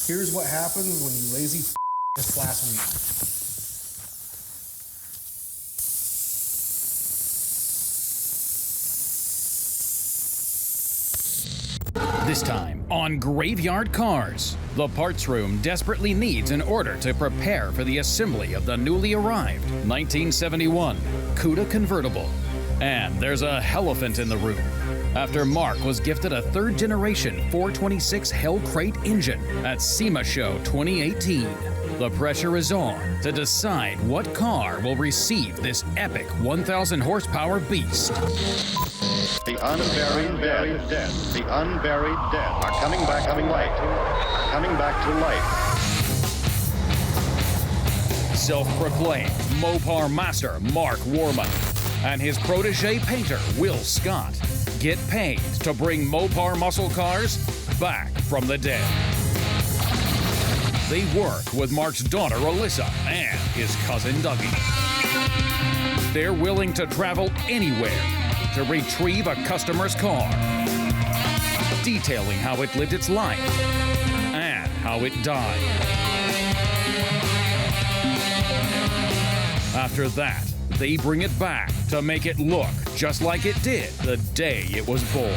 Here's what happens when you lazy this last week. This time on Graveyard Carz, the parts room desperately needs an order to prepare for the assembly of the newly arrived 1971 Cuda convertible. And there's a helephant in the room after Mark was gifted a third-generation 426 Hell Crate engine at SEMA Show 2018. The pressure is on to decide what car will receive this epic 1,000 horsepower beast. The unburied dead, the unburied dead are coming back to life, coming back to life. Self-proclaimed Mopar master Mark Warman and his protege painter Will Scott get paid to bring Mopar muscle cars back from the dead. They work with Mark's daughter Alyssa and his cousin Dougie. They're willing to travel anywhere to retrieve a customer's car, detailing how it lived its life and how it died. After that, they bring it back to make it look just like it did the day it was born.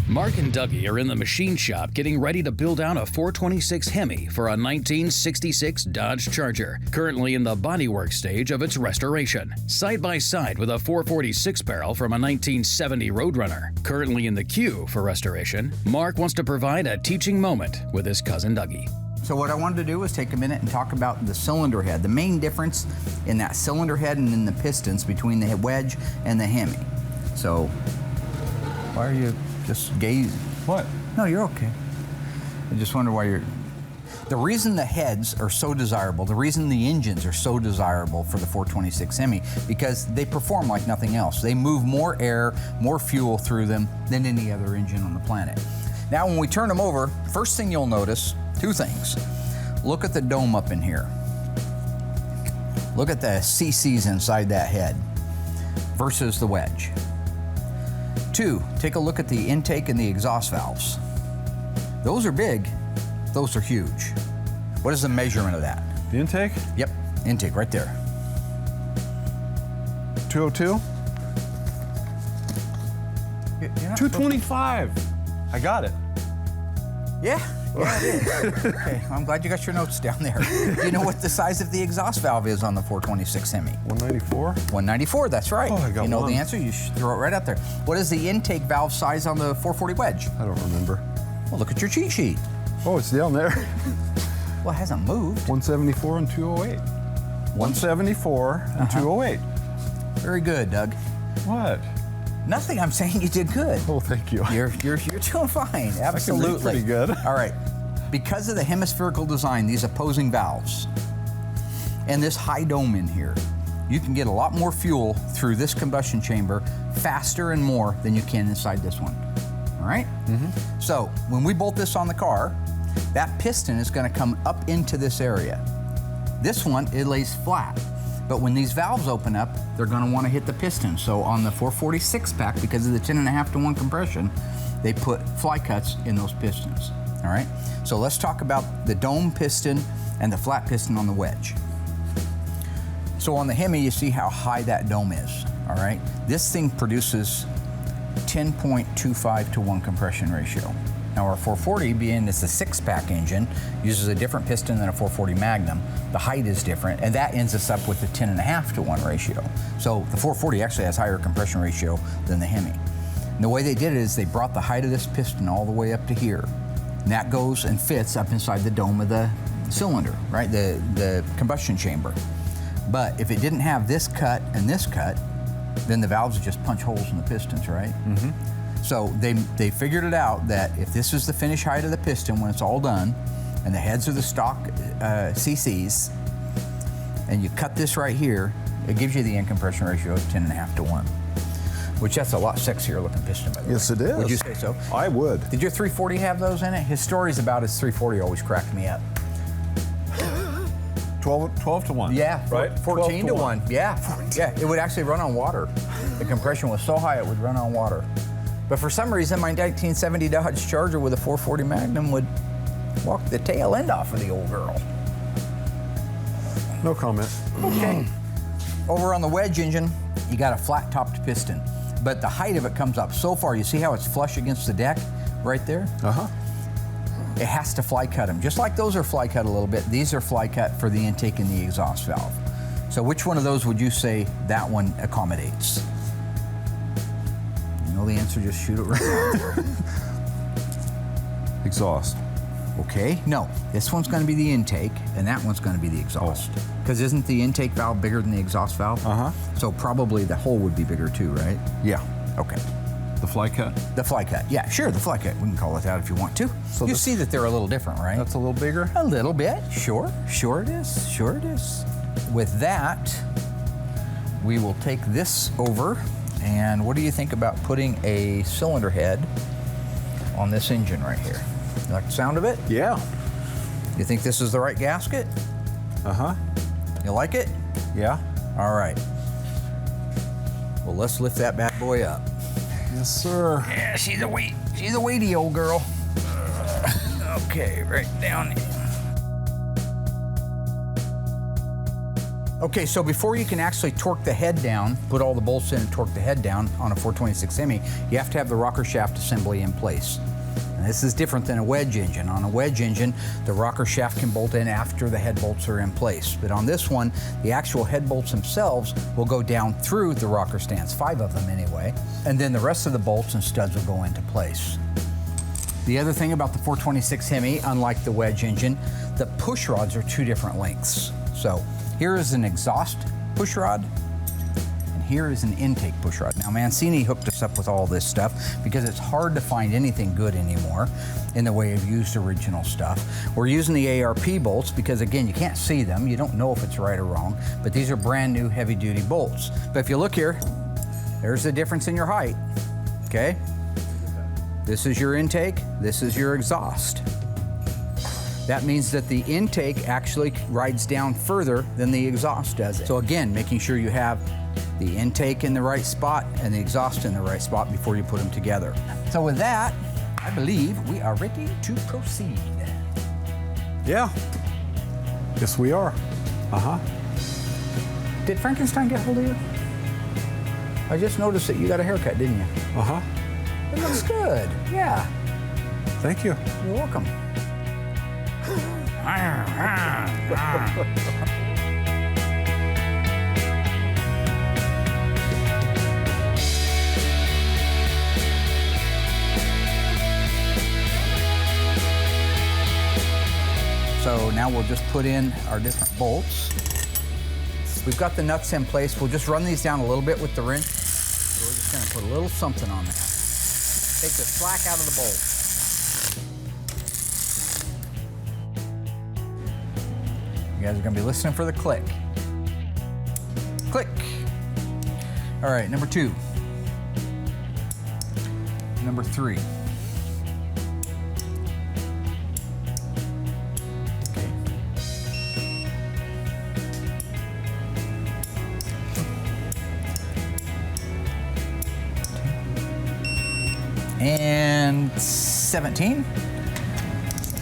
Mark and Dougie are in the machine shop getting ready to build out a 426 Hemi for a 1966 Dodge Charger, currently in the bodywork stage of its restoration. Side by side with a 446 barrel from a 1970 Roadrunner, currently in the queue for restoration, Mark wants to provide a teaching moment with his cousin Dougie. So what I wanted to do was take a minute and talk about the cylinder head, the main difference in that cylinder head and in the pistons between the Wedge and the Hemi. So, why are you just gazing? What? No, you're okay. I just wonder why you're... The reason the heads are so desirable, the reason the engines are so desirable for the 426 Hemi, because they perform like nothing else. They move more air, more fuel through them than any other engine on the planet. Now, when we turn them over, first thing you'll notice, two things. Look at the dome up in here. Look at the CCs inside that head versus the Wedge. Two, take a look at the intake and the exhaust valves. Those are big, those are huge. What is the measurement of that? The intake? Yep, intake right there. 202? 225. I got it. Yeah, it is. Okay, I'm glad you got your notes down there. Do you know what the size of the exhaust valve is on the 426 Hemi? 194? 194, that's right. Oh, I got You know one. the answer, you should throw it right out there. What is the intake valve size on the 440 Wedge? I don't remember. Well, look at your cheat sheet. Oh, it's down there. Well, it hasn't moved. 174 and 208. 174 and 208. Very good, Doug. What? Nothing, I'm saying you did good. Oh, thank you. You're doing fine, absolutely. I can read pretty good. All right, because of the hemispherical design, these opposing valves, and this high dome in here, you can get a lot more fuel through this combustion chamber faster and more than you can inside this one. All right? Mm-hmm. So when we bolt this on the car, that piston is going to come up into this area. This one, it lays flat. But when these valves open up, they're going to want to hit the piston. So on the 446 pack, because of the 10.5 to 1 compression, they put fly cuts in those pistons. All right? So let's talk about the dome piston and the flat piston on the Wedge. So on the Hemi, you see how high that dome is. All right? This thing produces 10.25 to 1 compression ratio. Now our 440, being it's a 6-pack engine, uses a different piston than a 440 Magnum. The height is different, and that ends us up with a 10.5 to 1 ratio. So the 440 actually has higher compression ratio than the Hemi. And the way they did it is they brought the height of this piston all the way up to here. And that goes and fits up inside the dome of the cylinder, right? The combustion chamber. But if it didn't have this cut and this cut, then the valves would just punch holes in the pistons, right? Mm-hmm. So they figured it out that if this is the finish height of the piston when it's all done, and the heads are the stock CCs, and you cut this right here, it gives you the end compression ratio of 10.5 to 1, which that's a lot sexier looking piston, by the way. Yes, it is. Would you say so? I would. Did your 340 have those in it? His stories about his 340 always cracked me up. 12 to 1. Yeah, right? 14 to 1. Yeah. Yeah, it would actually run on water. The compression was so high it would run on water. But for some reason, my 1970 Dodge Charger with a 440 Magnum would walk the tail end off of the old girl. No comment. Okay. Over on the Wedge engine, you got a flat-topped piston, but the height of it comes up so far. You see how it's flush against the deck right there? Uh-huh. It has to fly cut them. Just like those are fly cut a little bit, these are fly cut for the intake and the exhaust valve. So which one of those would you say that one accommodates? You know the answer, just shoot it right out. Exhaust. Okay, no, this one's going to be the intake, and that one's going to be the exhaust. Because isn't the intake valve bigger than the exhaust valve? Uh-huh. So probably the hole would be bigger too, right? Yeah. Okay. The fly cut? The fly cut, yeah, sure, the fly cut. We can call it that if you want to. So you this- see that they're a little different, right? That's a little bigger? A little bit, sure it is, sure it is. With that, we will take this over, and what do you think about putting a cylinder head on this engine right here? You like the sound of it? Yeah. You think this is the right gasket? Uh-huh. You like it? Yeah. All right. Well, let's lift that bad boy up. Yes, sir. Yeah, she's a weighty old girl. Okay, right down. Okay, so before you can actually torque the head down, put all the bolts in and torque the head down on a 426 Hemi, you have to have the rocker shaft assembly in place. And this is different than a wedge engine. On a wedge engine, the rocker shaft can bolt in after the head bolts are in place. But on this one, the actual head bolts themselves will go down through the rocker stands, 5 of them anyway, and then the rest of the bolts and studs will go into place. The other thing about the 426 Hemi, unlike the wedge engine, the push rods are 2 different lengths. So here is an exhaust push rod, and here is an intake push rod. Now Mancini hooked us up with all this stuff because it's hard to find anything good anymore in the way of used original stuff. We're using the ARP bolts because, again, you can't see them. You don't know if it's right or wrong, but these are brand new heavy duty bolts. But if you look here, there's the difference in your height, okay? This is your intake, this is your exhaust. That means that the intake actually rides down further than the exhaust does. So again, making sure you have the intake in the right spot and the exhaust in the right spot before you put them together. So with that, I believe we are ready to proceed. Yeah. Yes, we are. Uh-huh. Did Frankenstein get hold of you? I just noticed that you got a haircut, didn't you? Uh-huh. It looks good, yeah. Thank you. You're welcome. So now we'll just put in our different bolts. We've got the nuts in place. We'll just run these down a little bit with the wrench. So we're just gonna put a little something on there. Take the slack out of the bolt. You guys are gonna be listening for the click. Click. All right, number 2. Number 3. Okay. And 17.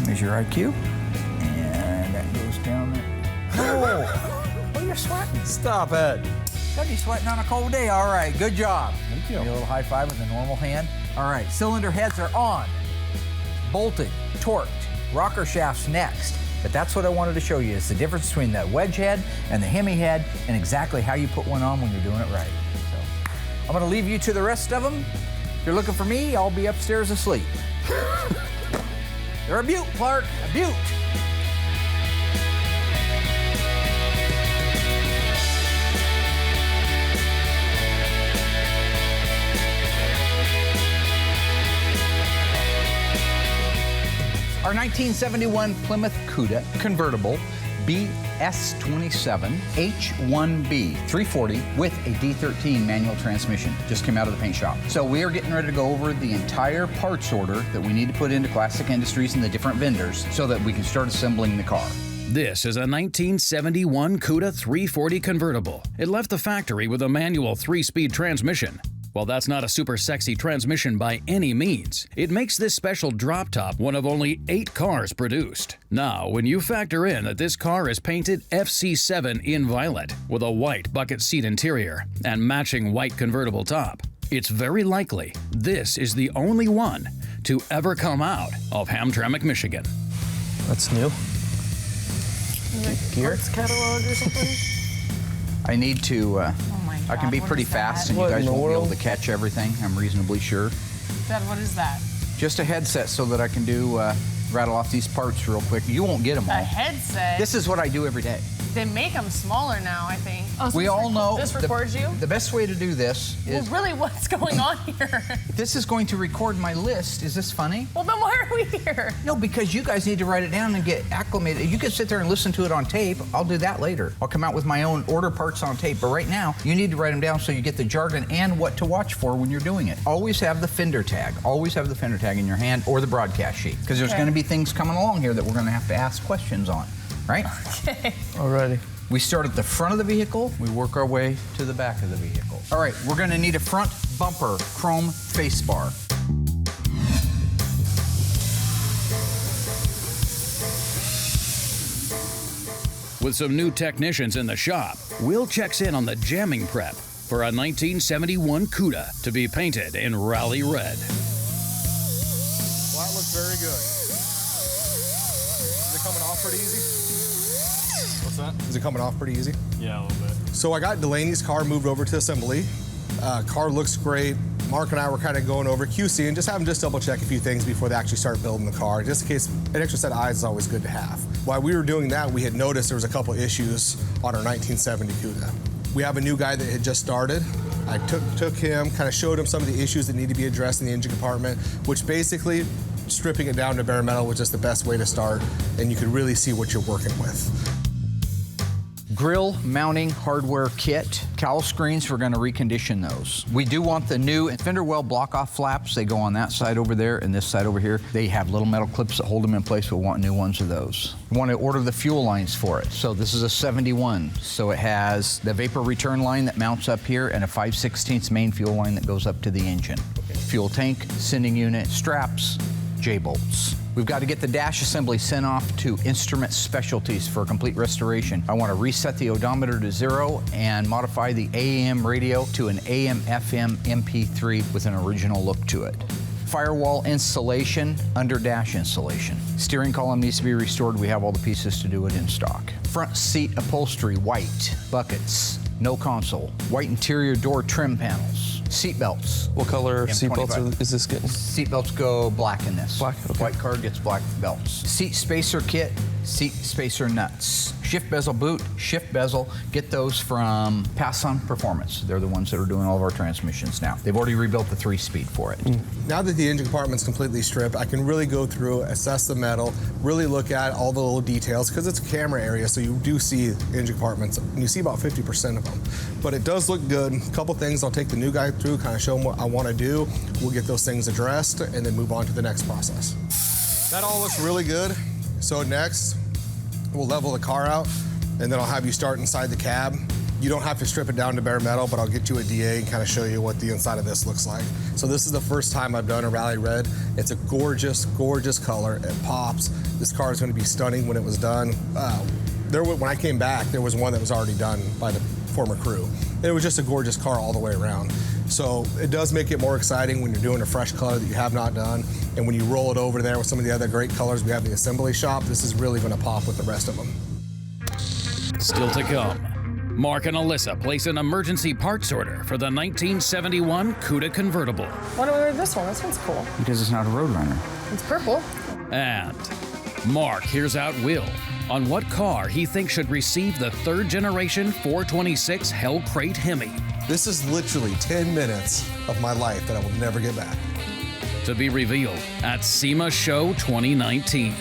Measure IQ. And that goes down there. Oh, you're sweating. Stop it. Gotta be sweating on a cold day. All right, good job. Thank you. Give me a little high five with a normal hand. All right, cylinder heads are on. Bolted, torqued, rocker shafts next. But that's what I wanted to show you, is the difference between the wedge head and the Hemi head and exactly how you put one on when you're doing it right. So I'm gonna leave you to the rest of them. If you're looking for me, I'll be upstairs asleep. You're a beaut, Clark, a beaut. Our 1971 Plymouth Cuda convertible BS27 H1B 340 with a D13 manual transmission. Just came out of the paint shop. So we are getting ready to go over the entire parts order that we need to put into Classic Industries and the different vendors so that we can start assembling the car. This is a 1971 Cuda 340 convertible. It left the factory with a manual 3-speed transmission. While that's not a super sexy transmission by any means, it makes this special drop top one of only 8 cars produced. Now, when you factor in that this car is painted FC7 in violet with a white bucket seat interior and matching white convertible top, it's very likely this is the only one to ever come out of Hamtramck, Michigan. That's new. Gear? Parts catalog or something? I need to, I can be pretty fast and you What guys in the won't be able world? to catch everything, I'm reasonably sure. Dad, what is that? Just a headset so that I can rattle off these parts real quick. You won't get them A all. headset? This is what I do every day. They make them smaller now, I think. Oh, so We all know This the- records you? The best way to do this Well, is, really, what's going on here? this is going to record my list. Is this funny? Well, then why are we here? No, because you guys need to write it down and get acclimated. You can sit there and listen to it on tape. I'll do that later. I'll come out with my own order parts on tape. But right now, you need to write them down so you get the jargon and what to watch for when you're doing it. Always have the fender tag. Always have the fender tag in your hand or the broadcast sheet. Because there's Okay. going to be things coming along here that we're going to have to ask questions on, right? Okay. Alrighty. We start at the front of the vehicle, we work our way to the back of the vehicle. All right, we're gonna need a front bumper chrome face bar. With some new technicians in the shop, Will checks in on the jamming prep for a 1971 Cuda to be painted in rally red. Well, that looks very good. Is it coming off pretty easy? What's that? Is it coming off pretty easy? Yeah, a little bit. So I got Delaney's car moved over to assembly. Car looks great. Mark and I were kind of going over QC and just having just double check a few things before they actually start building the car, just in case an extra set of eyes is always good to have. While we were doing that, we had noticed there was a couple issues on our 1970 Cuda. We have a new guy that had just started. I took him, kind of showed him some of the issues that need to be addressed in the engine compartment, which basically stripping it down to bare metal was just the best way to start, and you could really see what you're working with. Grill mounting hardware kit. Cowl screens, we're gonna recondition those. We do want the new fender well block-off flaps. They go on that side over there and this side over here. They have little metal clips that hold them in place, but we want new ones of those. We want to order the fuel lines for it. So this is a 71. So it has the vapor return line that mounts up here and a 5/16 main fuel line that goes up to the engine. Fuel tank, sending unit, straps, J-bolts. We've got to get the dash assembly sent off to Instrument Specialties for a complete restoration. I want to reset the odometer to 0 and modify the AM radio to an AM/FM MP3 with an original look to it. Firewall installation, under dash installation. Steering column needs to be restored. We have all the pieces to do it in stock. Front seat upholstery, white. Buckets, no console. White interior door trim panels. Seat belts. What color seat belts M25. is this getting? Seat belts go black in this. Black, okay. White car gets black belts. Seat spacer kit, seat spacer nuts. Shift bezel boot, shift bezel. Get those from Pass On Performance. They're the ones that are doing all of our transmissions now. They've already rebuilt the 3-speed for it. Now that the engine compartment's completely stripped, I can really go through, assess the metal, really look at all the little details, because it's a camera area, so you do see engine compartments, and you see about 50% of them. But it does look good. A couple things I'll take the new guy through, kind of show him what I want to do. We'll get those things addressed, and then move on to the next process. That all looks really good. So next, we'll level the car out, and then I'll have you start inside the cab. You don't have to strip it down to bare metal, but I'll get you a DA and kind of show you what the inside of this looks like. So this is the first time I've done a Rally Red. It's a gorgeous, gorgeous color. It pops. This car is going to be stunning when it was done. When I came back, there was one that was already done by the former crew. And it was just a gorgeous car all the way around. So it does make it more exciting when you're doing a fresh color that you have not done. And when you roll it over there with some of the other great colors we have in the assembly shop, this is really going to pop with the rest of them. Still to come, Mark and Alyssa place an emergency parts order for the 1971 Cuda convertible. Why don't we wear this one? This one's cool. Because it's not a Roadrunner. It's purple. And Mark hears out Will on what car he thinks should receive the 3rd generation 426 Hell Crate Hemi. This is literally 10 minutes of my life that I will never get back. To be revealed at SEMA Show 2019.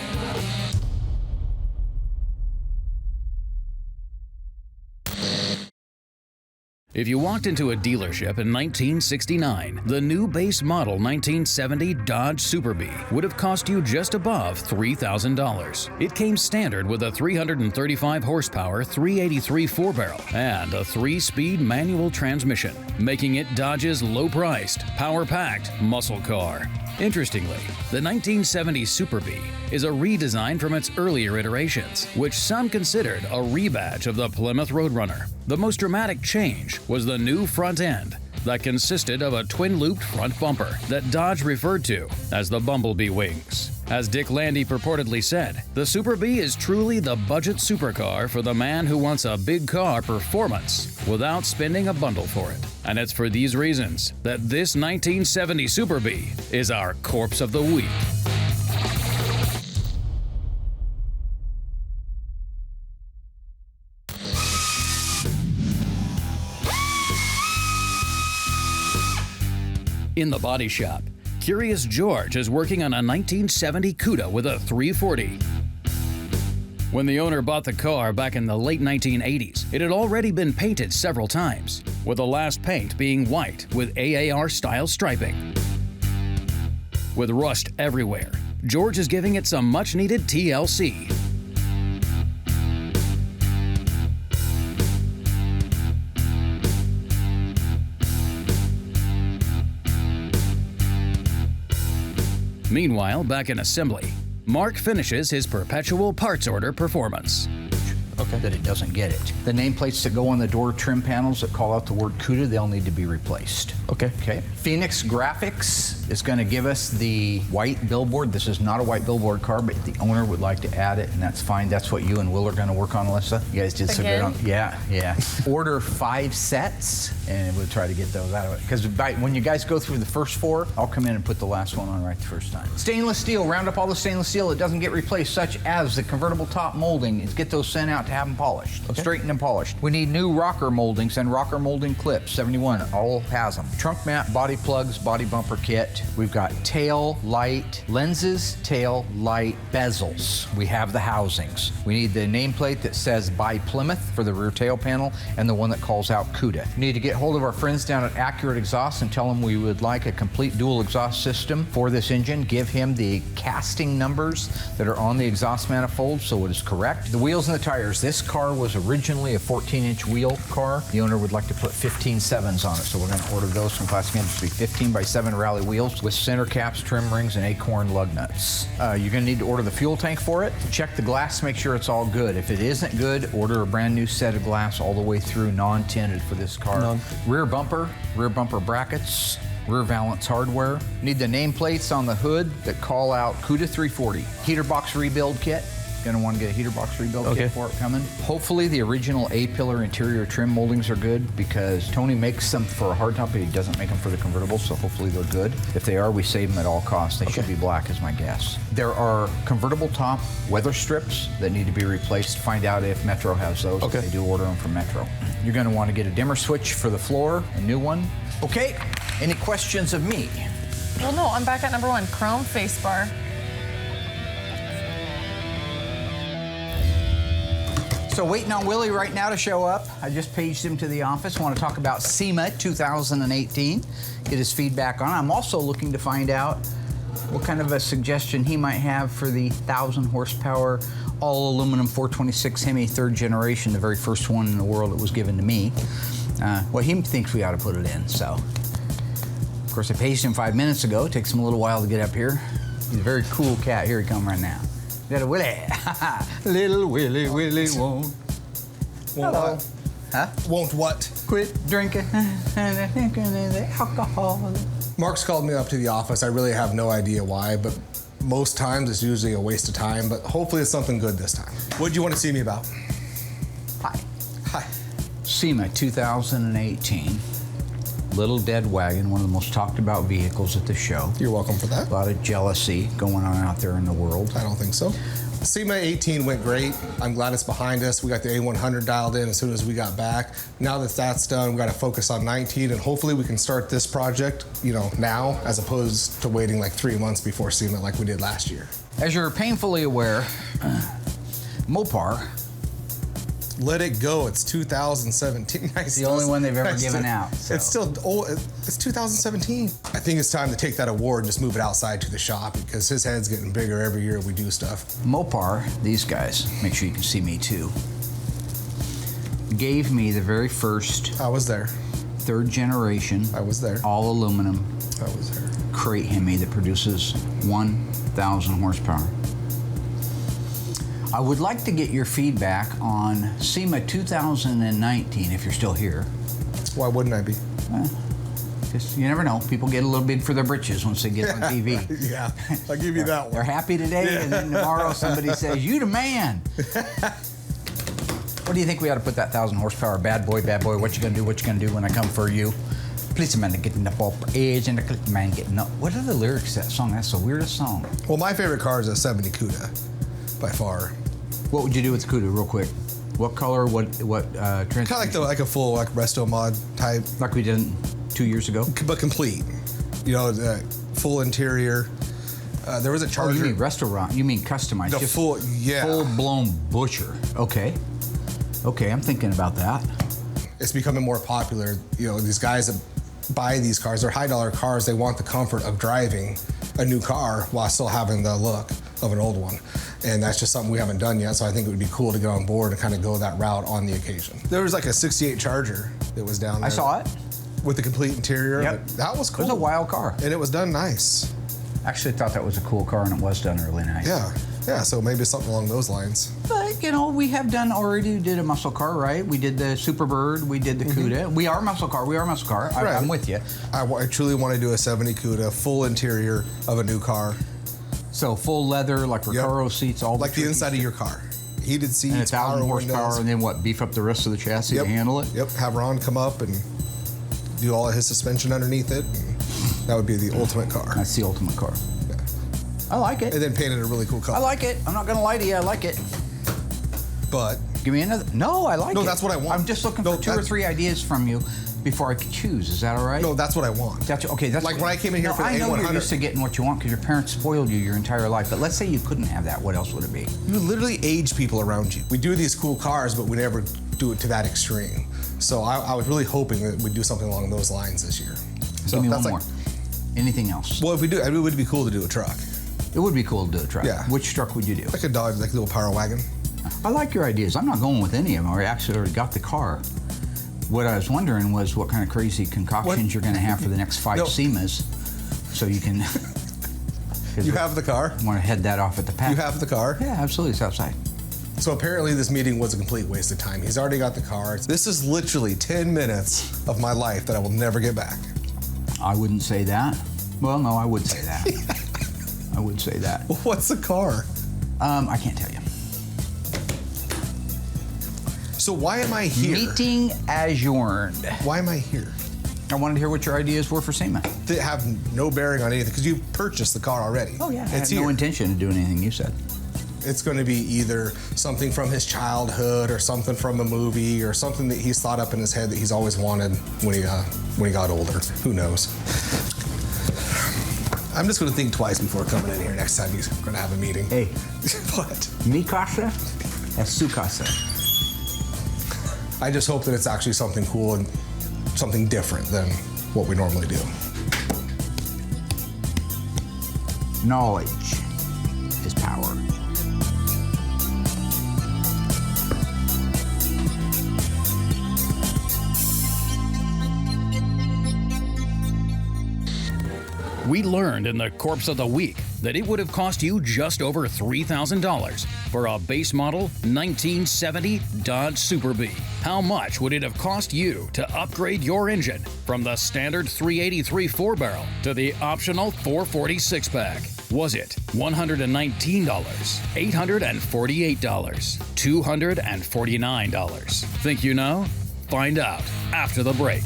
If you walked into a dealership in 1969, the new base model 1970 Dodge Super Bee would have cost you just above $3,000. It came standard with a 335 horsepower 383 4-barrel and a 3-speed manual transmission, making it Dodge's low-priced, power-packed muscle car. Interestingly, the 1970 Super Bee is a redesign from its earlier iterations, which some considered a rebadge of the Plymouth Roadrunner. The most dramatic change was the new front end that consisted of a twin-looped front bumper that Dodge referred to as the Bumblebee Wings. As Dick Landy purportedly said, the Super Bee is truly the budget supercar for the man who wants a big car performance without spending a bundle for it. And it's for these reasons that this 1970 Super Bee is our corpse of the week. In the body shop, Curious George is working on a 1970 Cuda with a 340. When the owner bought the car back in the late 1980s, it had already been painted several times, with the last paint being white with AAR-style striping. With rust everywhere, George is giving it some much-needed TLC. Meanwhile, back in assembly, Mark finishes his perpetual parts order performance. Okay. That it doesn't get it. The nameplates that go on the door trim panels that call out the word Cuda, they'll need to be replaced. Okay. Okay. Phoenix Graphics is going to give us the white billboard. This is not a white billboard car, but the owner would like to add it, and that's fine. That's what you and Will are going to work on, Alyssa. You guys did so good on. Yeah. Order 5 sets, and we'll try to get those out of it. Because when you guys go through the first 4, I'll come in and put the last one on right the first time. Stainless steel. Round up all the stainless steel that doesn't get replaced, such as the convertible top molding. Get those sent out to have them polished. Okay. Straightened and polished. We need new rocker moldings and rocker molding clips. 71 all has them. Trunk mat, body plugs, body bumper kit. We've got tail light lenses, tail light bezels. We have the housings. We need the nameplate that says by Plymouth for the rear tail panel and the one that calls out Cuda. We need to get hold of our friends down at Accurate Exhaust and tell them we would like a complete dual exhaust system for this engine. Give him the casting numbers that are on the exhaust manifold so it is correct. The wheels and the tires. This car was originally a 14-inch wheel car. The owner would like to put 15 7s on it, so we're going to order those from Classic Industry. 15x7 rally wheels with center caps, trim rings, and acorn lug nuts. You're going to need to order the fuel tank for it. Check the glass, make sure it's all good. If it isn't good, order a brand new set of glass all the way through, non-tinted for this car. None. Rear bumper brackets, rear valance hardware. Need the nameplates on the hood that call out Cuda 340. Heater box rebuild kit. Gonna want to get a heater box rebuild kit for it coming. Hopefully the original A-pillar interior trim moldings are good because Tony makes them for a hardtop, but he doesn't make them for the convertible, so hopefully they're good. If they are, we save them at all costs. They should be black is my guess. There are convertible top weather strips that need to be replaced. Find out if Metro has those. Okay. They do order them from Metro. You're gonna want to get a dimmer switch for the floor, a new one. Okay, any questions of me? Well, no, I'm back at number 1, chrome face bar. So waiting on Willie right now to show up. I just paged him to the office. I want to talk about SEMA 2018, get his feedback on it. I'm also looking to find out what kind of a suggestion he might have for the 1,000 horsepower all aluminum 426 Hemi 3rd generation, the very first one in the world that was given to me. What he thinks we ought to put it in, so. Of course, I paged him 5 minutes ago. It takes him a little while to get up here. He's a very cool cat. Here he comes right now. Little Willie. Little Willie, Willie won't. Hello. What? Huh? Won't what? Quit drinking alcohol. Mark's called me up to the office. I really have no idea why, but most times it's usually a waste of time, but hopefully it's something good this time. What do you want to see me about? Hi. Hi. SEMA 2018. Little dead wagon, one of the most talked about vehicles at the show. You're welcome for that. A lot of jealousy going on out there in the world. I don't think so. SEMA 18 went great. I'm glad it's behind us. We got the A100 dialed in as soon as we got back. Now that that's done, we got to focus on 19, and hopefully we can start this project, now, as opposed to waiting like 3 months before SEMA like we did last year. As you're painfully aware, Mopar Let it go. It's 2017. It's the only one they've ever given out. So. It's still old. It's 2017. I think it's time to take that award and just move it outside to the shop because his head's getting bigger every year we do stuff. Mopar, these guys, make sure you can see me too, gave me the very first. I was there. 3rd generation. I was there. All aluminum. I was there. Crate Hemi that produces 1,000 horsepower. I would like to get your feedback on SEMA 2019 if you're still here. Why wouldn't I be? Just, you never know. People get a little big for their britches once they get on TV. Yeah, I'll give you that one. They're happy today, and then tomorrow somebody says, "You the man." What do you think we ought to put that 1,000 horsepower bad boy, what you gonna do, when I come for you? Please, man, getting up off edge and the man getting up. What are the lyrics to that song? That's the weirdest song. Well, my favorite car is a 70 Cuda, by far. What would you do with the Cuda, real quick? What color, what transmission? Kind of like a full resto mod type. Like we did 2 years ago? But complete. You know, the full interior. There was a Charger. Oh, you mean restaurant? You mean customized? The just full, yeah. Full-blown butcher. Okay, I'm thinking about that. It's becoming more popular. You know, these guys that buy these cars, they're high-dollar cars. They want the comfort of driving a new car while still having the look of an old one. And that's just something we haven't done yet, so I think it would be cool to get on board and kind of go that route on the occasion. There was like a 68 Charger that was down there. I saw it. With the complete interior. Yep. That was cool. It was a wild car. And it was done nice. Actually thought that was a cool car, and it was done really nice. Yeah, so maybe something along those lines. But, you know, we have done already, we did a muscle car, right? We did the Superbird, we did the Cuda. We are muscle car. Right. I'm with you. I truly want to do a 70 Cuda, full interior of a new car. So full leather, like Recaro seats, all like the inside of your car. Heated seats, and 1,000 horsepower, windows. and then what? Beef up the rest of the chassis to handle it. Yep. Have Ron come up and do all of his suspension underneath it. And that would be the ultimate car. That's the ultimate car. Yeah. I like it. And then painted a really cool color. I like it. I'm not gonna lie to you. I like it. But give me another. No, I like it. No, that's what I want. I'm just looking for 2 or 3 ideas from you before I could choose. Is that all right? No, that's what I want. That's okay. That's like when I came in here for the I know A100. you're used to getting what you want because your parents spoiled you your entire life. But let's say you couldn't have that. What else would it be? You literally age people around you. We do these cool cars, but we never do it to that extreme. So I was really hoping that we'd do something along those lines this year. So give me that's one more. Anything else? Well, if we do, it would be cool to do a truck. It would be cool to do a truck. Yeah. Which truck would you do? Like a Dodge, like a little power wagon. I like your ideas. I'm not going with any of them. I actually already got the car. What I was wondering was what kind of crazy concoctions you're going to have for the next 5 SEMAs, so you can. You have the car. I want to head that off at the pack. You have the car. Yeah, absolutely. It's outside. So apparently this meeting was a complete waste of time. He's already got the car. This is literally 10 minutes of my life that I will never get back. I wouldn't say that. Well, no, I would say that. I would say that. What's the car? I can't tell you. So why am I here? Meeting adjourned. Why am I here? I wanted to hear what your ideas were for SEMA. They have no bearing on anything because you purchased the car already. Oh yeah, I it's had no here. intention of doing anything you said. It's going to be either something from his childhood or something from a movie or something that he's thought up in his head that he's always wanted when he got older. Who knows? I'm just going to think twice before coming in here next time he's going to have a meeting. Hey. What? Mi casa es su casa. I just hope that it's actually something cool and something different than what we normally do. Knowledge is power. We learned in the Corpse of the Week that it would have cost you just over $3,000 for a base model 1970 Dodge Super Bee. How much would it have cost you to upgrade your engine from the standard 383 4-barrel to the optional 440 6-pack? Was it $119, $848, $249? Think you know? Find out after the break.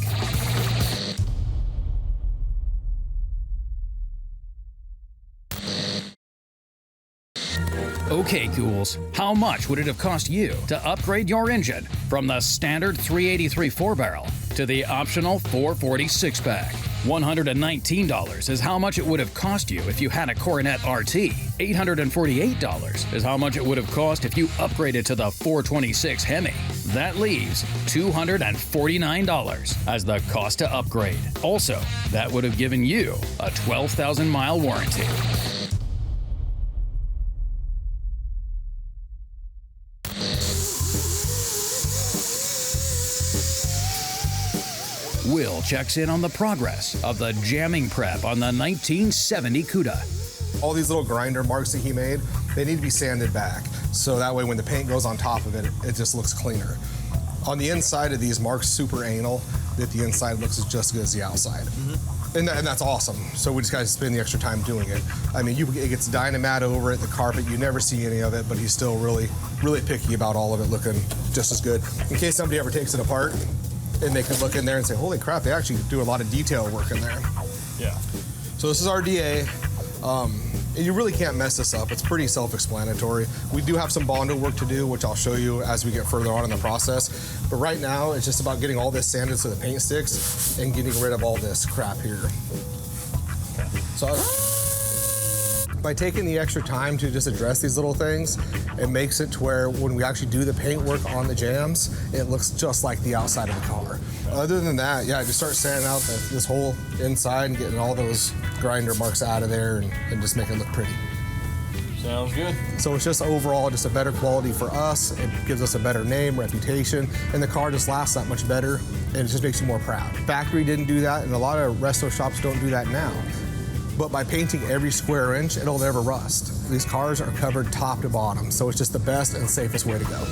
Okay, ghouls, how much would it have cost you to upgrade your engine from the standard 383 4-barrel to the optional 440 6-pack? $119 is how much it would have cost you if you had a Coronet RT. $848 is how much it would have cost if you upgraded to the 426 Hemi. That leaves $249 as the cost to upgrade. Also, that would have given you a 12,000-mile warranty. Will checks in on the progress of the jamming prep on the 1970 Cuda. All these little grinder marks that he made, they need to be sanded back. So that way when the paint goes on top of it, it just looks cleaner. On the inside of these marks, super anal, that the inside looks just as good as the outside. And that's awesome. So we just gotta spend the extra time doing it. I mean, it gets Dynamat over it, the carpet, you never see any of it, but he's still really, really picky about all of it looking just as good. In case somebody ever takes it apart, and they can look in there and say, holy crap, they actually do a lot of detail work in there. Yeah. So this is our DA. And you really can't mess this up. It's pretty self-explanatory. We do have some Bondo work to do, which I'll show you as we get further on in the process. But right now, it's just about getting all this sanded so the paint sticks and getting rid of all this crap here. Okay. So by taking the extra time to just address these little things, it makes it to where when we actually do the paint work on the jams, it looks just like the outside of the car. Other than that, yeah, just start sanding out this whole inside and getting all those grinder marks out of there and just make it look pretty. Sounds good. So it's just overall just a better quality for us. It gives us a better name, reputation, and the car just lasts that much better, and it just makes you more proud. Factory didn't do that, and a lot of resto shops don't do that now. But by painting every square inch, it'll never rust. These cars are covered top to bottom, so it's just the best and safest way to go.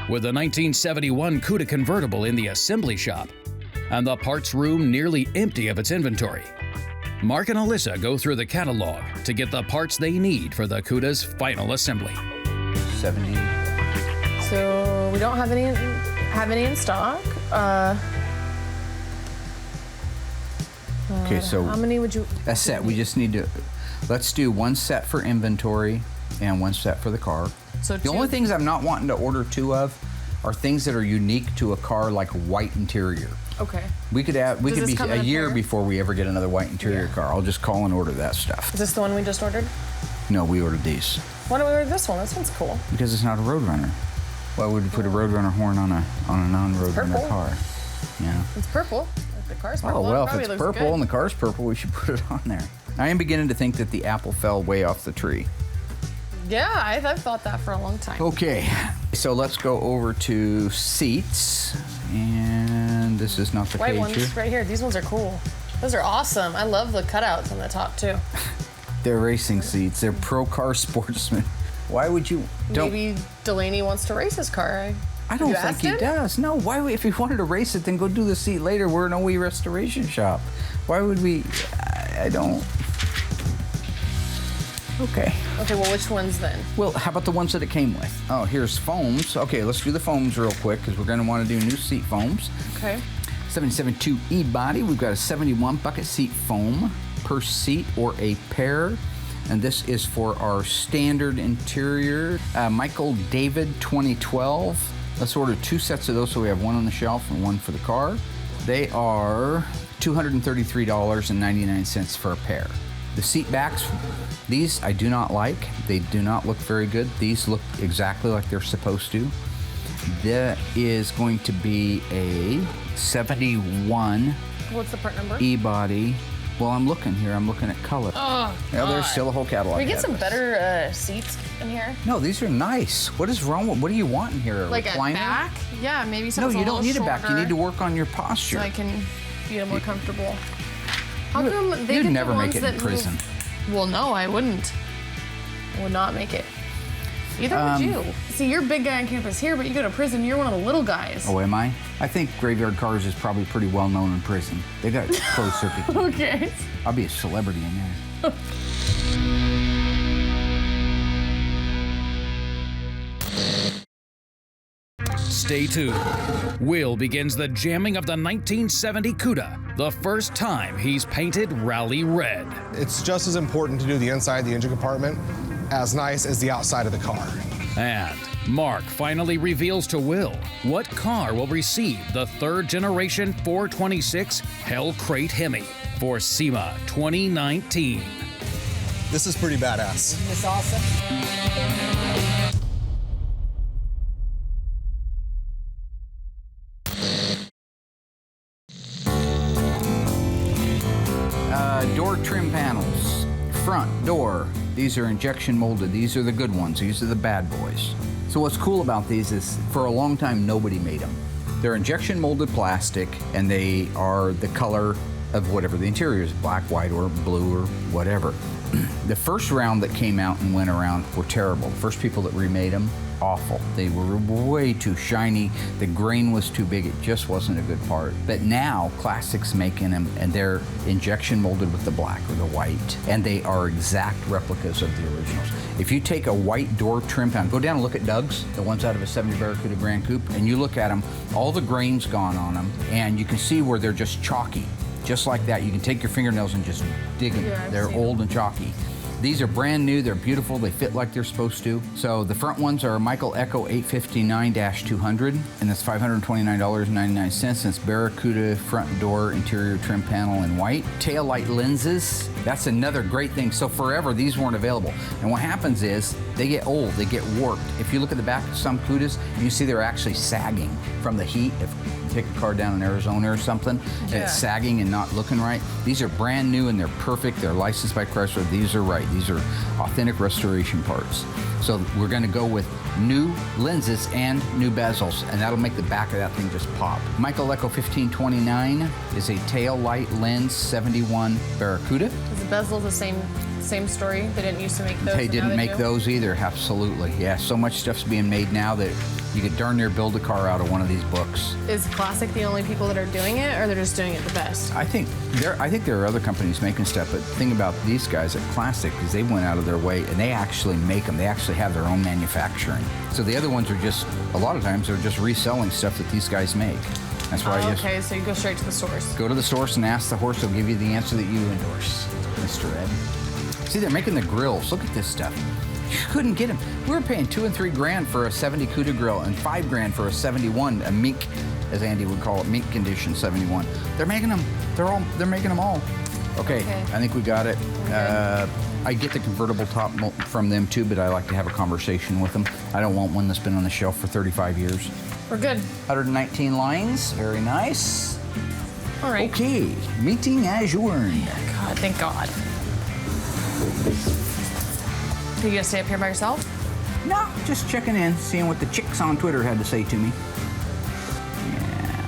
With the 1971 Cuda convertible in the assembly shop and the parts room nearly empty of its inventory, Mark and Alyssa go through the catalog to get the parts they need for the Cuda's final assembly. 70. So we don't have any in stock. Okay, so How many would you? a set. We just need to, let's do one set for inventory and one set for the car. So The only things I'm not wanting to order two of are things that are unique to a car, like white interior. Okay. We could Does be this come in a a year pair? before we ever get another white interior car. I'll just call and order that stuff. Is this the one we just ordered? No, we ordered these Why don't we order this one? This one's cool. because it's not a Roadrunner. Why would we put a Roadrunner horn on a non-Roadrunner purple. car? Yeah. It's purple. If the car's purple. Oh well, it if probably it's looks purple good. and the car's purple, we should put it on there. I am beginning to think that the apple fell way off the tree. Yeah, I've thought that for a long time. Okay, so let's go over to seats, and this is not the White page ones here. right here. These ones are cool. Those are awesome. I love the cutouts on the top too. They're racing seats. They're pro car sportsmen. Why would you? Maybe Delaney wants to race his car. I don't you think asked he him? does. No, why would, if he wanted to race it, then go do the seat later. We're an OE restoration shop. Why would we? I don't. Okay. Okay, well, which ones then? Well, how about the ones that it came with? Oh, here's foams. Okay, let's do the foams real quick because we're going to want to do new seat foams. Okay. 772 E-body. We've got a 71 bucket seat foam per seat or a pair. And this is for our standard interior. Michael David 2012. Let's order two sets of those so we have one on the shelf and one for the car. They are $233.99 for a pair. The seat backs, these I do not like. They do not look very good. These look exactly like they're supposed to. That is going to be a 71 What's the part number? E-body. Well, I'm looking here. I'm looking at color. Oh, Yeah, there's God. still a whole catalog. Can we get some ahead of us. better seats in here? No, these are nice. What is wrong with? What do you want in here? A Like recliner? a back? Yeah, maybe No, something you don't need a back. You need to work work on your posture. so I can feel more comfortable. How come they You'd get never the make ones it in that prison. Move? Well, no, I wouldn't. I would not make it. Either would you. See, you're a big guy on campus here, but you go to prison, you're one of the little guys. Oh, am I? I think Graveyard Carz is probably pretty well known in prison. They got closed circuit. Okay. I'll be a celebrity in there. Stay tuned. Will begins the jamming of the 1970 Cuda, the first time he's painted rally red. It's just as important to do the inside of the engine compartment as nice as the outside of the car. And Mark finally reveals to Will what car will receive the third generation 426 Hell Crate Hemi for SEMA 2019. This is pretty badass. Isn't this awesome? Door trim panels. Front door. These are injection molded. These are the good ones. These are the bad boys. So what's cool about these is for a long time nobody made them. They're injection molded plastic and they are the color of whatever the interior is, black, white, or blue, or whatever. The first round that came out and went around were terrible. The first people that remade them, awful. They were way too shiny. The grain was too big. It just wasn't a good part. But now, Classic's making them, and they're injection molded with the black or the white, and they are exact replicas of the originals. If you take a white door trim panel, go down and look at Doug's, the ones out of a 70 Barracuda Grand Coupe, and you look at them, all the grain's gone on them, and you can see where they're just chalky. Just like that, you can take your fingernails and just dig them. Yeah, They're old and chalky. These are brand new, they're beautiful, they fit like they're supposed to. So the front ones are Michael Echo 859-200, and that's $529.99. It's Barracuda front door interior trim panel in white. Tail light lenses, that's another great thing. So forever, these weren't available. And what happens is, they get old, they get warped. If you look at the back of some Cudas, you see they're actually sagging from the heat. If you take a car down in Arizona or something, and it's sagging and not looking right. These are brand new and they're perfect. They're licensed by Chrysler. These are right. These are authentic restoration parts. So we're going to go with new lenses and new bezels, and that'll make the back of that thing just pop. Michael Echo 1529 is a tail light lens 71 Barracuda. Is the bezel the same story? They didn't used to make those. They didn't make do? those either, absolutely. Yeah, so much stuff's being made now that you could darn near build a car out of one of these books. Is Classic the only people that are doing it, or they're just doing it the best? I think there are other companies making stuff, but the thing about these guys at Classic is they went out of their way and they actually make them. They actually have their own manufacturing. So the other ones are just, a lot of times, they're just reselling stuff that these guys make. That's why okay, so you go straight to the source. Go to the source and ask the horse. They'll give you the answer that you endorse, Mr. Ed. See, they're making the grills. Look at this stuff. You couldn't get them. We were paying $2 and $3 grand for a 70 Cuda grill and $5 grand for a 71, a mink, as Andy would call it, mink condition 71. They're making them. They're making them all. Okay, I think we got it. I get the convertible top from them too, but I like to have a conversation with them. I don't want one that's been on the shelf for 35 years. We're good. 119 lines. Very nice. All right. Okay, meeting adjourned. God, thank God. Are you gonna stay up here by yourself? No, just checking in, seeing what the chicks on Twitter had to say to me. Yeah.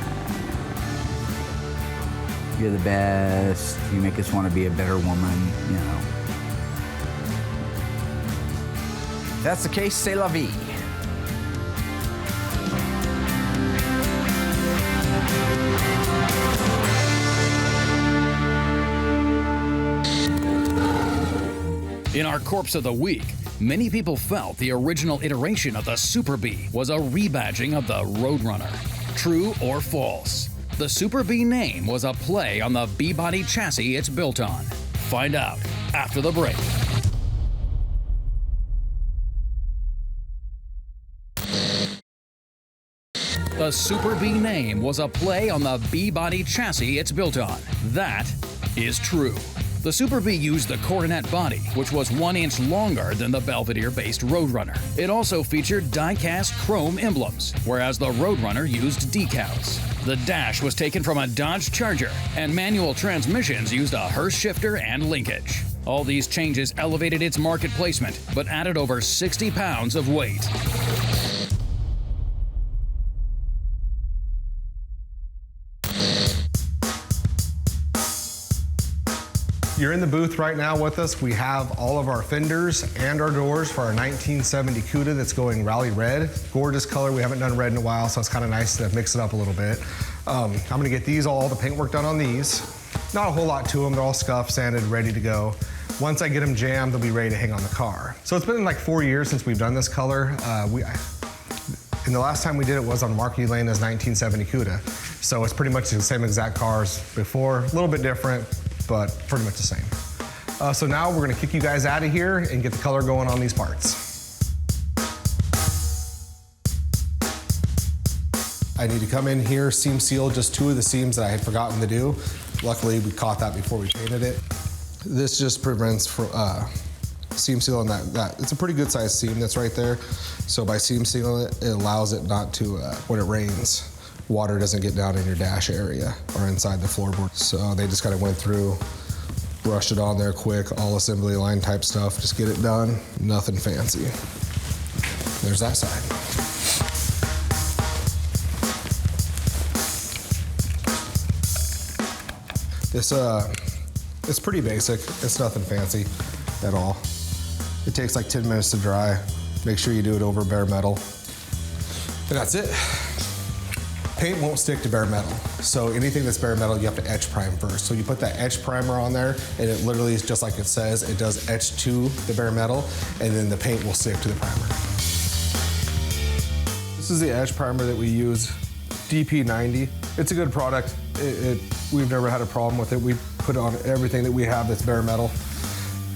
You're the best. You make us want to be a better woman, you know. If that's the case, c'est la vie. In our Corpse of the Week, many people felt the original iteration of the Super Bee was a rebadging of the Roadrunner. True or false? The Super Bee name was a play on the B-body chassis it's built on. Find out after the break. The Super Bee name was a play on the B-body chassis it's built on. That is true. The Super Bee used the Coronet body, which was 1 inch longer than the Belvedere-based Roadrunner. It also featured die-cast chrome emblems, whereas the Roadrunner used decals. The dash was taken from a Dodge Charger, and manual transmissions used a Hurst shifter and linkage. All these changes elevated its market placement, but added over 60 pounds of weight. You're in the booth right now with us. We have all of our fenders and our doors for our 1970 Cuda that's going Rally Red. Gorgeous color. We haven't done red in a while, so it's kind of nice to mix it up a little bit. I'm gonna get these all the paintwork done on these. Not a whole lot to them. They're all scuffed, sanded, ready to go. Once I get them jammed, they'll be ready to hang on the car. So it's been like 4 years since we've done this color. And the last time we did it was on Marquis Lane as 1970 Cuda. So it's pretty much the same exact cars before, a little bit different, but pretty much the same. So now we're gonna kick you guys out of here and get the color going on these parts. I need to come in here, seam seal just 2 of the seams that I had forgotten to do. Luckily, we caught that before we painted it. This just prevents seam sealing that. It's a pretty good sized seam that's right there. So by seam sealing it, it allows it not to, when it rains, water doesn't get down in your dash area or inside the floorboard. So they just kind of went through, brushed it on there quick, all assembly line type stuff, just get it done, nothing fancy. There's that side. It's pretty basic. It's nothing fancy at all. It takes like 10 minutes to dry. Make sure you do it over bare metal. And that's it. Paint won't stick to bare metal. So anything that's bare metal, you have to etch prime first. So you put that etch primer on there, and it literally is just like it says, it does etch to the bare metal, and then the paint will stick to the primer. This is the etch primer that we use, DP90. It's a good product. We've never had a problem with it. We put it on everything that we have that's bare metal,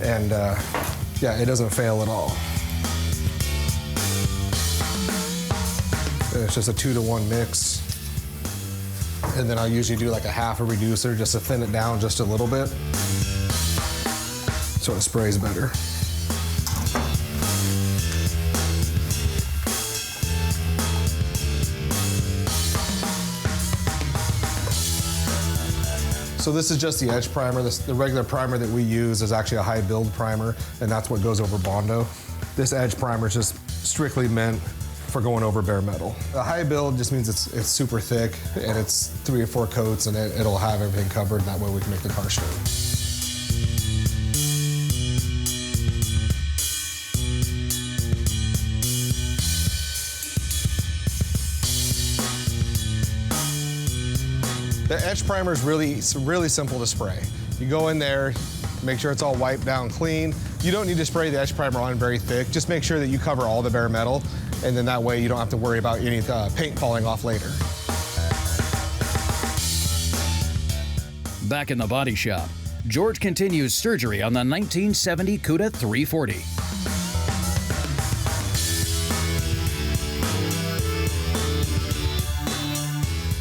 and yeah, it doesn't fail at all. And it's just a 2-to-1 mix. And then I usually do like a half a reducer just to thin it down just a little bit, so it sprays better. So this is just the edge primer. The regular primer that we use is actually a high build primer, and that's what goes over Bondo. This edge primer is just strictly meant for going over bare metal. The high build just means it's super thick, and it's 3 or 4 coats, and it'll have everything covered, and that way we can make the car straight. The etch primer is really simple to spray. You go in there, make sure it's all wiped down clean. You don't need to spray the etch primer on very thick. Just make sure that you cover all the bare metal, and then that way you don't have to worry about any paint falling off later. Back in the body shop, George continues surgery on the 1970 Cuda 340.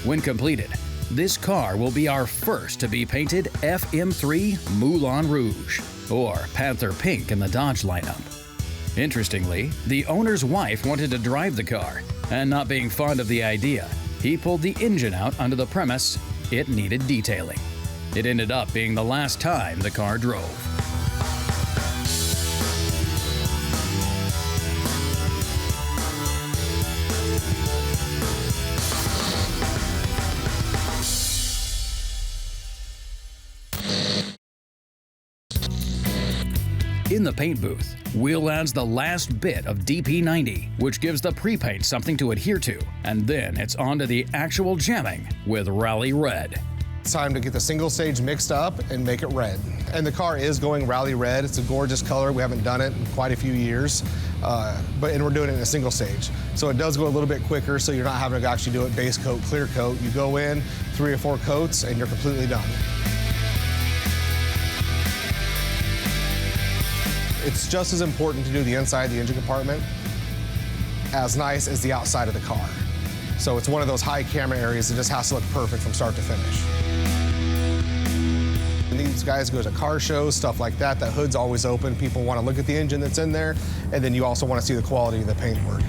When completed, this car will be our first to be painted FM3 Moulin Rouge, or Panther Pink in the Dodge lineup. Interestingly, the owner's wife wanted to drive the car, and not being fond of the idea, he pulled the engine out onto the premise. It needed detailing. It ended up being the last time the car drove. In the paint booth, Will adds the last bit of DP90, which gives the pre-paint something to adhere to, and then it's on to the actual jamming with Rally Red. It's time to get the single stage mixed up and make it red. And the car is going Rally Red. It's a gorgeous color. We haven't done it in quite a few years, and we're doing it in a single stage. So it does go a little bit quicker, so you're not having to actually do it base coat, clear coat. You go in 3 or 4 coats, and you're completely done. It's just as important to do the inside of the engine compartment as nice as the outside of the car. So it's one of those high camera areas that just has to look perfect from start to finish. And these guys go to car shows, stuff like that. That hood's always open. People want to look at the engine that's in there, and then you also want to see the quality of the paintwork.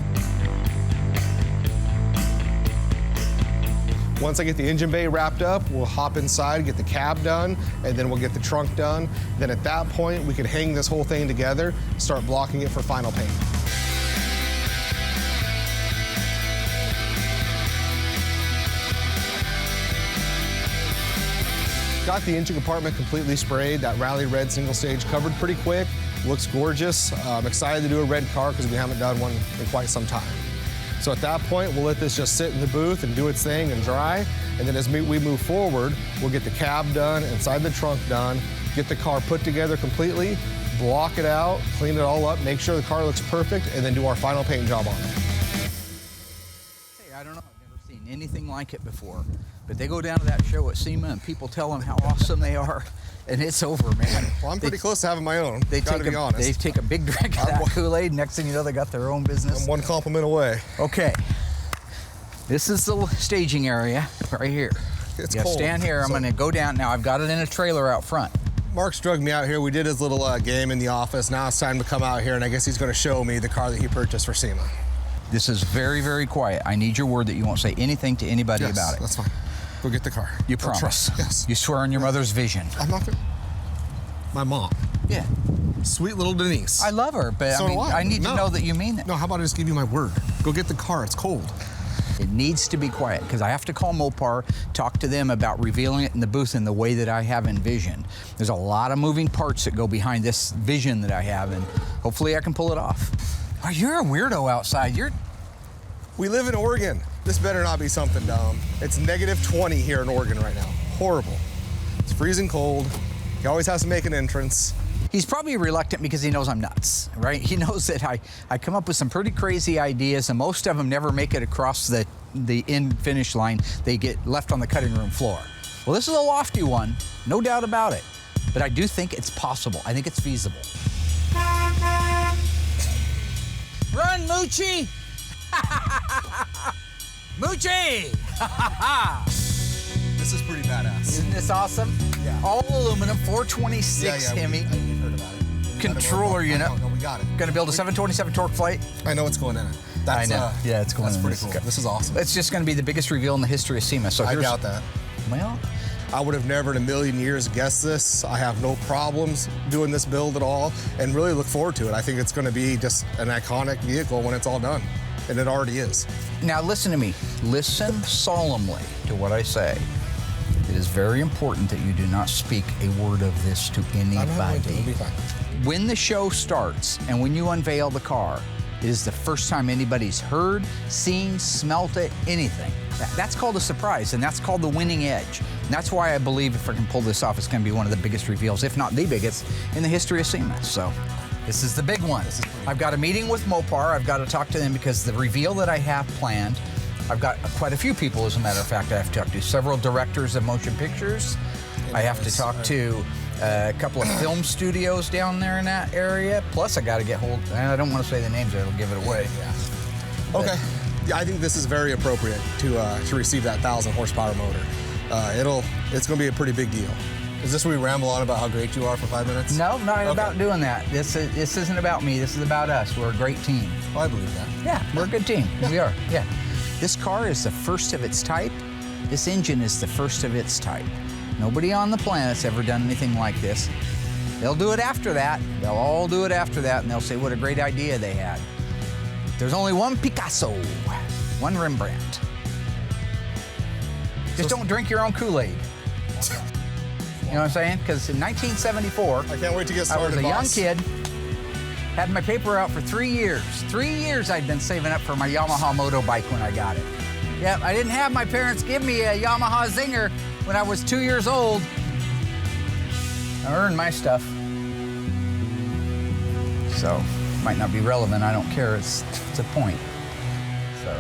Once I get the engine bay wrapped up, we'll hop inside, get the cab done, and then we'll get the trunk done. Then at that point, we can hang this whole thing together, start blocking it for final paint. got the engine compartment completely sprayed. That rally red single stage covered pretty quick. Looks gorgeous. I'm excited to do a red car because we haven't done one in quite some time. So at that point, we'll let this just sit in the booth and do its thing and dry. And then as we move forward, we'll get the cab done, inside the trunk done, get the car put together completely, block it out, clean it all up, make sure the car looks perfect, and then do our final paint job on it. Hey, I don't know, I've never seen anything like it before. But they go down to that show at SEMA and people tell them how awesome they are, and it's over, man. Well, I'm pretty close to having my own, They gotta be honest. They take a big drink of that Kool-Aid, next thing you know, they got their own business. I'm one compliment away. Okay, this is the staging area right here. It's you gotta cold. stand here, I'm gonna go down. Now I've got it in a trailer out front. Mark's drugged me out here. We did his little game in the office. Now it's time to come out here, and I guess he's gonna show me the car that he purchased for SEMA. This is very, very quiet. I need your word that you won't say anything to anybody Yes, about it. that's fine. Go get the car. You I'll promise? try. Yes. You swear on your mother's vision? I'm not gonna. My mom. Yeah. Sweet little Denise. I love her, but So I mean, do I. I need to No. know that you mean it. No, how about I just give you my word? Go get the car. It's cold. It needs to be quiet because I have to call Mopar, talk to them about revealing it in the booth in the way that I have envisioned. There's a lot of moving parts that go behind this vision that I have, and hopefully I can pull it off. Oh, you're a weirdo outside. We live in Oregon. This better not be something dumb. It's -20 here in Oregon right now. Horrible. It's freezing cold. He always has to make an entrance. He's probably reluctant because he knows I'm nuts, right? He knows that I come up with some pretty crazy ideas, and most of them never make it across the end finish line. They get left on the cutting room floor. Well, this is a lofty one, no doubt about it. But I do think it's possible. I think it's feasible. Run, Moochie! Moochie! This is pretty badass. Isn't this awesome? Yeah. All aluminum, 426 Hemi. We've heard about it. Controller unit. No, we got it. Gonna build a 727 torque plate. I know what's going in it. I know. Yeah, it's going That's in. pretty This cool. is- This is awesome. It's just going to be the biggest reveal in the history of SEMA. So I here's, doubt that. Well, I would have never in a million years guessed this. I have no problems doing this build at all and really look forward to it. I think it's going to be just an iconic vehicle when it's all done. And it already is. now listen to me. Listen solemnly to what I say. It is very important that you do not speak a word of this to I'm not going to. anybody. It'll be fine. When the show starts and when you unveil the car, it is the first time anybody's heard, seen, smelt it, anything. That's called a surprise, and that's called the winning edge. And that's why I believe if I can pull this off, it's going to be one of the biggest reveals, if not the biggest, in the history of SEMA. So this is the big one. I've got a meeting with Mopar. I've got to talk to them because the reveal that I have planned, I've got quite a few people, as a matter of fact, I have to talk to. Several directors of motion pictures. I have to talk to a couple of film studios down there in that area. Plus, I got to get hold. I don't want to say the names; it'll give it away. Yeah. Okay. Yeah, I think this is very appropriate to receive that 1,000 horsepower motor. It's going to be a pretty big deal. Is this where we ramble on about how great you are for 5 minutes? No, not about doing that. This isn't about me. This is about us. We're a great team. Oh, I believe that. Yeah, we're a good team. Yeah. We are. Yeah. This car is the first of its type. This engine is the first of its type. Nobody on the planet's ever done anything like this. They'll do it after that. They'll all do it after that, and they'll say what a great idea they had. There's only one Picasso, one Rembrandt. Just don't drink your own Kool-Aid. You know what I'm saying? Because in 1974, I can't wait to get started, I was a young boss. kid, had my paper out for 3 years. 3 years I'd been saving up for my Yamaha motorbike when I got it. Yep, I didn't have my parents give me a Yamaha Zinger when I was 2 years old. I earned my stuff. So, might not be relevant, I don't care, it's a point. So.